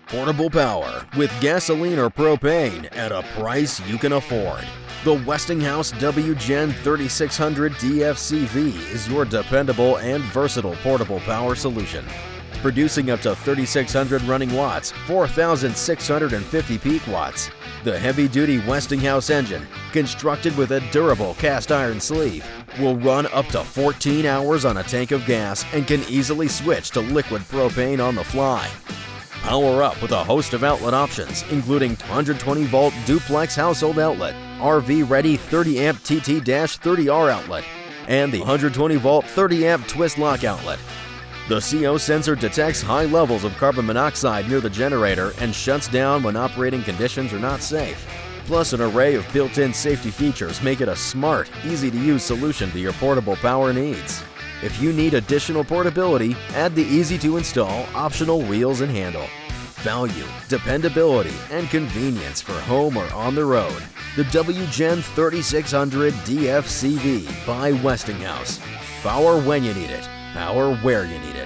Portable power with gasoline or propane at a price you can afford. The Westinghouse WGen3600DFcv is your dependable and versatile portable power solution. Producing up to 3,600 running watts, 4,650 peak watts. The heavy-duty Westinghouse engine, constructed with a durable cast iron sleeve, will run up to 14 hours on a tank of gas and can easily switch to liquid propane on the fly. Power up with a host of outlet options, including 120-volt duplex household outlet, RV-ready 30-amp TT-30R outlet, and the 120-volt 30-amp twist lock outlet. The CO sensor detects high levels of carbon monoxide near the generator and shuts down when operating conditions are not safe. Plus, an array of built-in safety features make it a smart, easy-to-use solution to your portable power needs. If you need additional portability, add the easy-to-install optional wheels and handle. Value, dependability, and convenience for home or on the road. The WGen3600DFcv by Westinghouse. Power when you need it. Power where you need it.